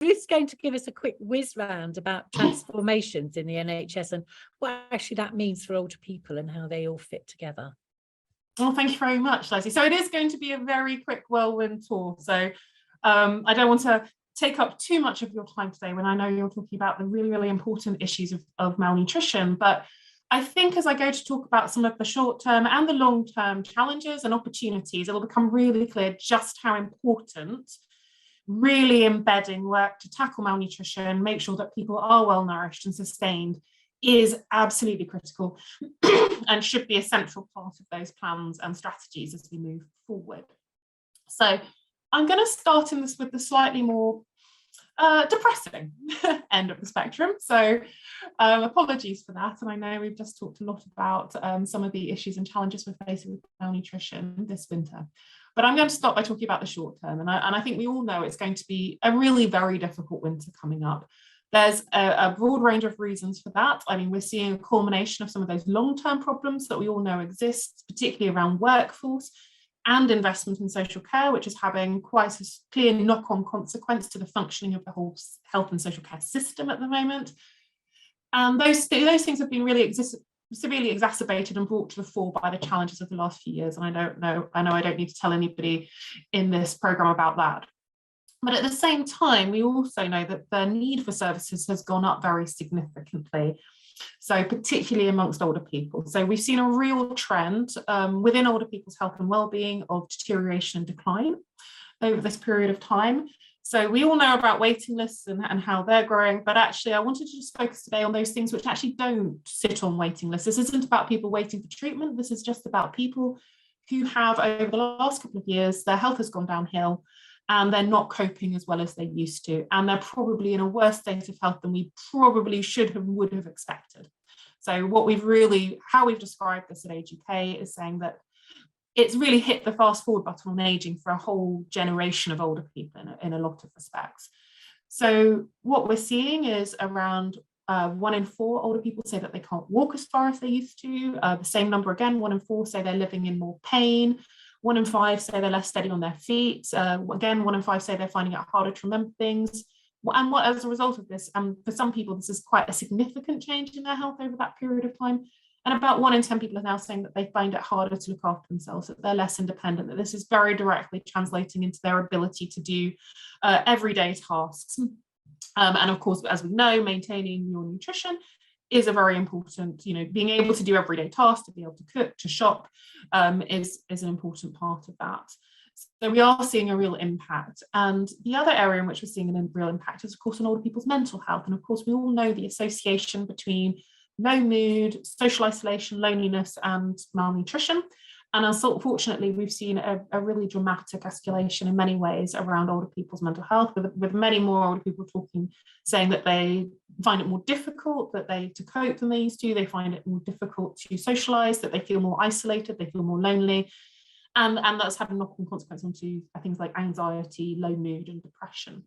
Ruth's going to give us a quick whiz round about transformations in the NHS and what actually that means for older people and how they all fit together. Well, thank you very much, Leslie. So it is going to be a very quick whirlwind tour. So I don't want to take up too much of your time today when I know you're talking about the really, really important issues of malnutrition. But I think as I go to talk about some of the short-term and the long-term challenges and opportunities, it will become really clear just how important really embedding work to tackle malnutrition, make sure that people are well nourished and sustained, is absolutely critical and should be a central part of those plans and strategies as we move forward. So I'm going to start in this with the slightly more depressing end of the spectrum. So apologies for that. And I know we've just talked a lot about some of the issues and challenges we're facing with malnutrition this winter. But I'm going to start by talking about the short term. And I think we all know it's going to be a really very difficult winter coming up. There's a broad range of reasons for that. I mean, we're seeing a culmination of some of those long-term problems that we all know exist, particularly around workforce and investment in social care, which is having quite a clear knock-on consequence to the functioning of the whole health and social care system at the moment. And those things have been really severely exacerbated and brought to the fore by the challenges of the last few years. And I know I don't need to tell anybody in this programme about that. But at the same time, we also know that the need for services has gone up very significantly. So particularly amongst older people. So we've seen a real trend within older people's health and well-being of deterioration and decline over this period of time. So we all know about waiting lists and how they're growing, but actually I wanted to just focus today on those things which actually don't sit on waiting lists. This isn't about people waiting for treatment. This is just about people who have, over the last couple of years, their health has gone downhill and they're not coping as well as they used to. And they're probably in a worse state of health than we probably would have expected. So how we've described this at Age UK is saying that it's really hit the fast forward button on aging for a whole generation of older people in a lot of respects. So what we're seeing is around 1 in 4 older people say that they can't walk as far as they used to. The same number again, 1 in 4 say they're living in more pain. 1 in 5 say they're less steady on their feet. Again, 1 in 5 say they're finding it harder to remember things. And what, as a result of this, for some people, this is quite a significant change in their health over that period of time. And about 1 in 10 people are now saying that they find it harder to look after themselves, that they're less independent, that this is very directly translating into their ability to do everyday tasks. And of course, as we know, maintaining your nutrition is a very important, being able to do everyday tasks, to be able to cook, to shop, is an important part of that. So we are seeing a real impact. And the other area in which we're seeing a real impact is, of course, on older people's mental health. And of course, we all know the association between low mood, social isolation, loneliness, and malnutrition. And unfortunately, we've seen a really dramatic escalation in many ways around older people's mental health, with many more older people saying that they find it more difficult to cope than they used to. They find it more difficult to socialise, that they feel more isolated, they feel more lonely. And that's had a knock-on consequence onto things like anxiety, low mood, and depression.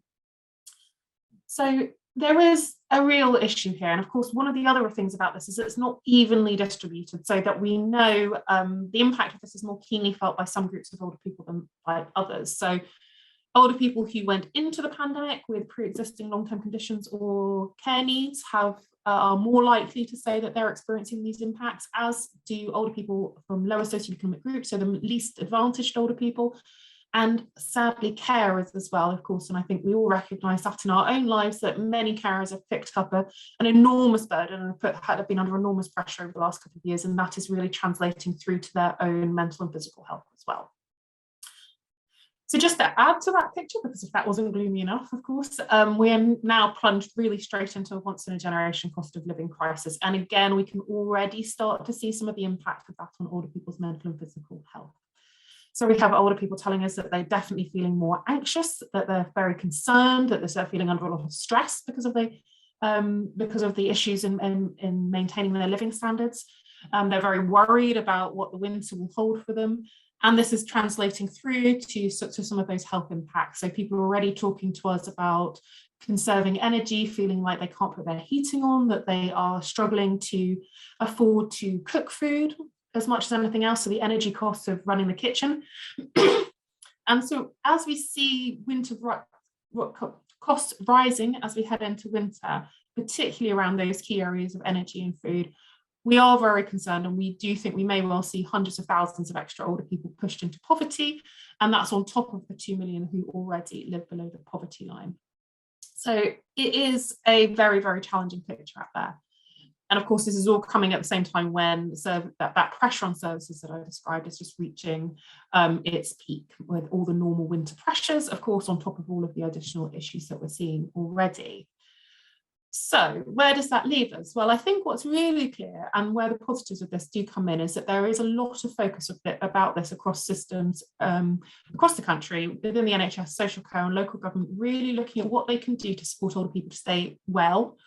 So there is a real issue here. And of course, one of the other things about this is that it's not evenly distributed, so that we know the impact of this is more keenly felt by some groups of older people than by others. So older people who went into the pandemic with pre-existing long-term conditions or care needs are more likely to say that they're experiencing these impacts, as do older people from lower socioeconomic groups, so the least advantaged older people. And sadly, carers as well, of course. And I think we all recognise that in our own lives, that many carers have picked up an enormous burden and have been under enormous pressure over the last couple of years. And that is really translating through to their own mental and physical health as well. So just to add to that picture, because if that wasn't gloomy enough, of course, we are now plunged really straight into a once-in-a-generation cost of living crisis. And again, we can already start to see some of the impact of that on older people's mental and physical health. So we have older people telling us that they're definitely feeling more anxious, that they're very concerned, that they're feeling under a lot of stress because of the issues in maintaining their living standards. They're very worried about what the winter will hold for them. And this is translating through to some of those health impacts. So people are already talking to us about conserving energy, feeling like they can't put their heating on, that they are struggling to afford to cook food as much as anything else, so the energy costs of running the kitchen. And so as we see winter costs rising as we head into winter, particularly around those key areas of energy and food, we are very concerned, and we do think we may well see hundreds of thousands of extra older people pushed into poverty, and that's on top of the 2 million who already live below the poverty line. So it is a very, very challenging picture out there. And of course, this is all coming at the same time when that pressure on services that I described is just reaching its peak, with all the normal winter pressures, of course, on top of all of the additional issues that we're seeing already. So where does that leave us? Well, I think what's really clear, and where the positives of this do come in, is that there is a lot of focus about this across systems across the country, within the NHS, social care and local government, really looking at what they can do to support older people to stay well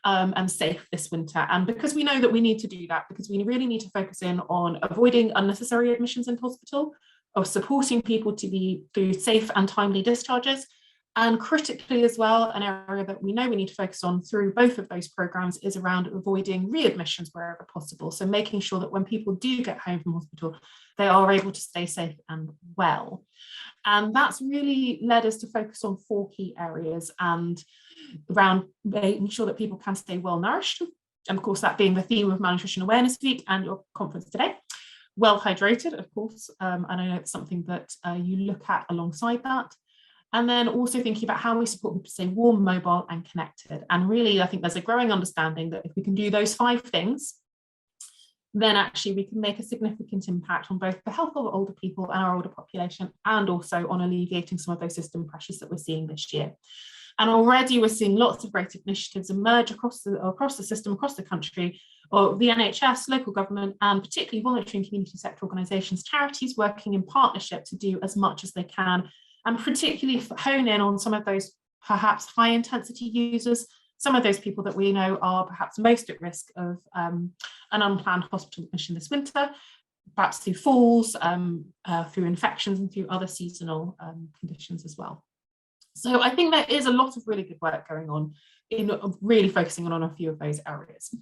and safe this winter. And because we know that we need to do that, because we really need to focus in on avoiding unnecessary admissions into hospital, of supporting people to be through safe and timely discharges, and critically as well, an area that we know we need to focus on through both of those programmes is around avoiding readmissions wherever possible. So making sure that when people do get home from hospital, they are able to stay safe and well. And that's really led us to focus on 4 key areas, and around making sure that people can stay well nourished. And of course, that being the theme of Malnutrition Awareness Week and your conference today. Well hydrated, of course, and I know it's something that you look at alongside that. And then also thinking about how we support people to stay warm, mobile and connected. And really, I think there's a growing understanding that if we can do those 5 things, then actually we can make a significant impact on both the health of older people and our older population, and also on alleviating some of those system pressures that we're seeing this year. And already we're seeing lots of great initiatives emerge across the system, across the country, or the NHS, local government, and particularly voluntary and community sector organisations, charities working in partnership to do as much as they can, and particularly hone in on some of those perhaps high intensity users, some of those people that we know are perhaps most at risk of an unplanned hospital admission this winter, perhaps through falls, through infections and through other seasonal conditions as well. So I think there is a lot of really good work going on in really focusing on a few of those areas.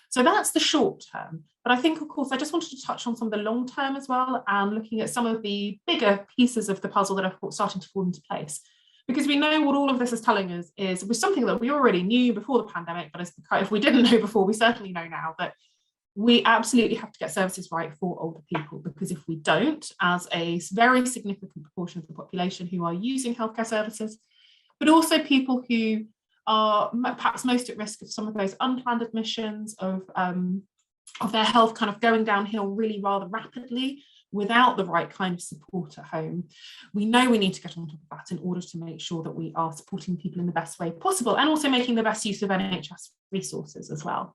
So that's the short term, but I think, of course, I just wanted to touch on some of the long term as well, and looking at some of the bigger pieces of the puzzle that are starting to fall into place. Because we know what all of this is telling us is, it was something that we already knew before the pandemic, but if we didn't know before, we certainly know now, that we absolutely have to get services right for older people, because if we don't, as a very significant proportion of the population who are using healthcare services, but also people who are perhaps most at risk of some of those unplanned admissions, of their health kind of going downhill really rather rapidly without the right kind of support at home. We know we need to get on top of that in order to make sure that we are supporting people in the best way possible, and also making the best use of NHS resources as well,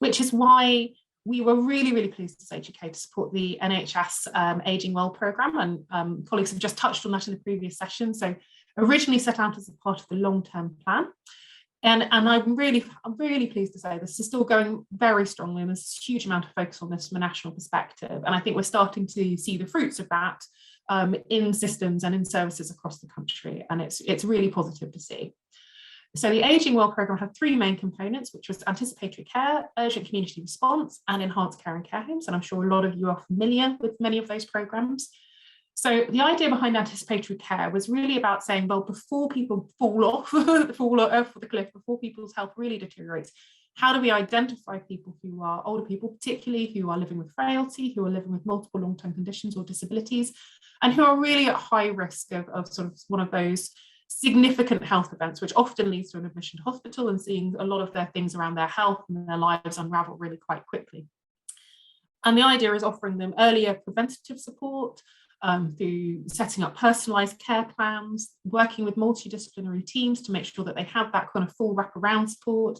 which is why we were really, really pleased as HUK to support the NHS Ageing Well programme, and colleagues have just touched on that in the previous session. So originally set out as a part of the long-term plan. And I'm really pleased to say this is still going very strongly, and there's a huge amount of focus on this from a national perspective. And I think we're starting to see the fruits of that in systems and in services across the country. And it's really positive to see. So the Ageing Well programme had 3 main components, which was anticipatory care, urgent community response, and enhanced care in care homes. And I'm sure a lot of you are familiar with many of those programmes. So the idea behind anticipatory care was really about saying, well, before people fall off the cliff, before people's health really deteriorates, how do we identify people who are older people, particularly who are living with frailty, who are living with multiple long-term conditions or disabilities, and who are really at high risk of sort of one of those significant health events, which often leads to an admission to hospital and seeing a lot of their things around their health and their lives unravel really quite quickly. And the idea is offering them earlier preventative support, through setting up personalised care plans, working with multidisciplinary teams to make sure that they have that kind of full wraparound support,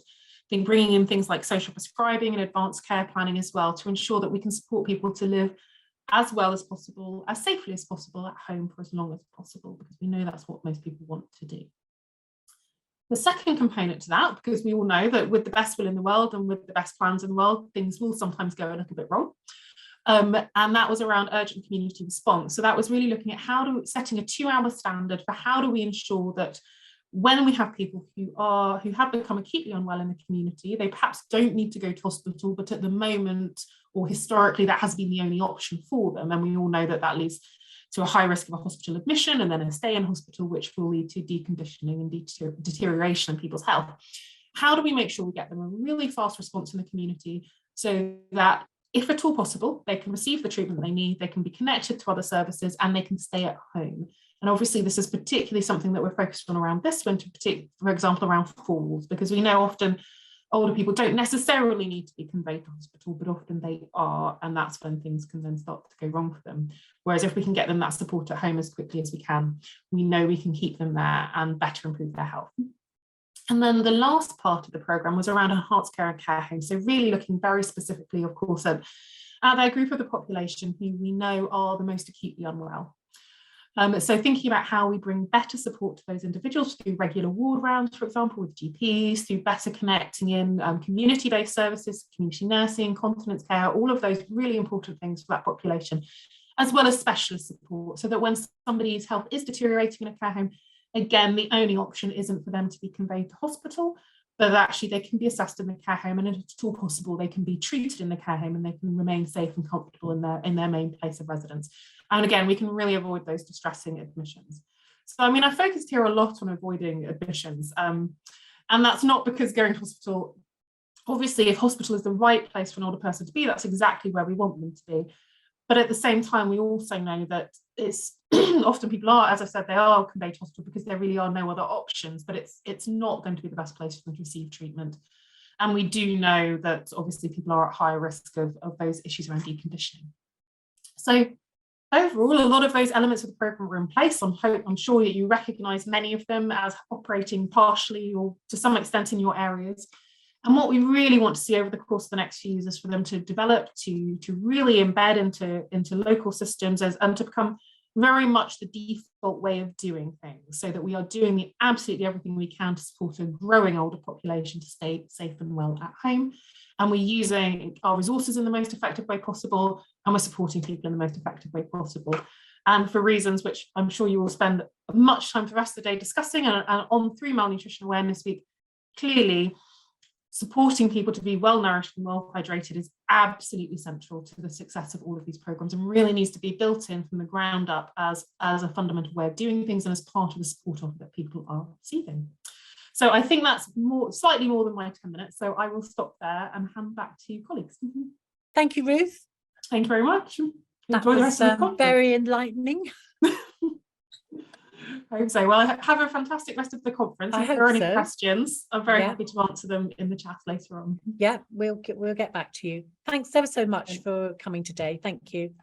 then bringing in things like social prescribing and advanced care planning as well, to ensure that we can support people to live as well as possible, as safely as possible at home for as long as possible, because we know that's what most people want to do. The second component to that, because we all know that with the best will in the world and with the best plans in the world, things will sometimes go a little bit wrong. And that was around urgent community response. So that was really looking at setting a 2-hour standard for how do we ensure that when we have people who have become acutely unwell in the community, they perhaps don't need to go to hospital, but at the moment or historically that has been the only option for them. And we all know that that leaves to a high risk of a hospital admission and then a stay in hospital, which will lead to deconditioning and deterioration in people's health. How do we make sure we get them a really fast response in the community so that, if at all possible, they can receive the treatment they need, they can be connected to other services, and they can stay at home? And obviously this is particularly something that we're focused on around this winter, for example, around falls, because we know often older people don't necessarily need to be conveyed to hospital, but often they are, and that's when things can then start to go wrong for them. Whereas if we can get them that support at home as quickly as we can, we know we can keep them there and better improve their health. And then the last part of the programme was around enhanced care and care homes. So really looking very specifically, of course, at that group of the population who we know are the most acutely unwell. So thinking about how we bring better support to those individuals through regular ward rounds, for example, with GPs, through better connecting in community-based services, community nursing, continence care, all of those really important things for that population, as well as specialist support, so that when somebody's health is deteriorating in a care home, again, the only option isn't for them to be conveyed to hospital, but actually they can be assessed in the care home, and if at all possible, they can be treated in the care home and they can remain safe and comfortable in their main place of residence. And again, we can really avoid those distressing admissions. So, I mean, I focused here a lot on avoiding admissions, and that's not because going to hospital, obviously, if hospital is the right place for an older person to be, that's exactly where we want them to be. But at the same time, we also know that it's often people are, as I said, they are conveyed to hospital because there really are no other options, but it's not going to be the best place for them to receive treatment. And we do know that obviously people are at higher risk of those issues around deconditioning. So overall, a lot of those elements of the programme were in place. I'm sure that you recognise many of them as operating partially or to some extent in your areas. And what we really want to see over the course of the next few years is for them to develop, to really embed into local systems and to become very much the default way of doing things, so that we are doing absolutely everything we can to support a growing older population to stay safe and well at home. And we're using our resources in the most effective way possible, and we're supporting people in the most effective way possible. And for reasons which I'm sure you will spend much time for the rest of the day discussing, and on through Malnutrition Awareness Week, clearly supporting people to be well nourished and well hydrated is absolutely central to the success of all of these programs, and really needs to be built in from the ground up as a fundamental way of doing things and as part of the support offer that people are receiving. So I think that's slightly more than my 10 minutes. So I will stop there and hand back to colleagues. Thank you, Ruth. Thank you very much. That Enjoy the was rest of the conference. very enlightening. I hope so. Well, have a fantastic rest of the conference. If there are any questions, I'm very happy to answer them in the chat later on. Yeah, we'll get back to you. Thanks ever so much for coming today. Thank you.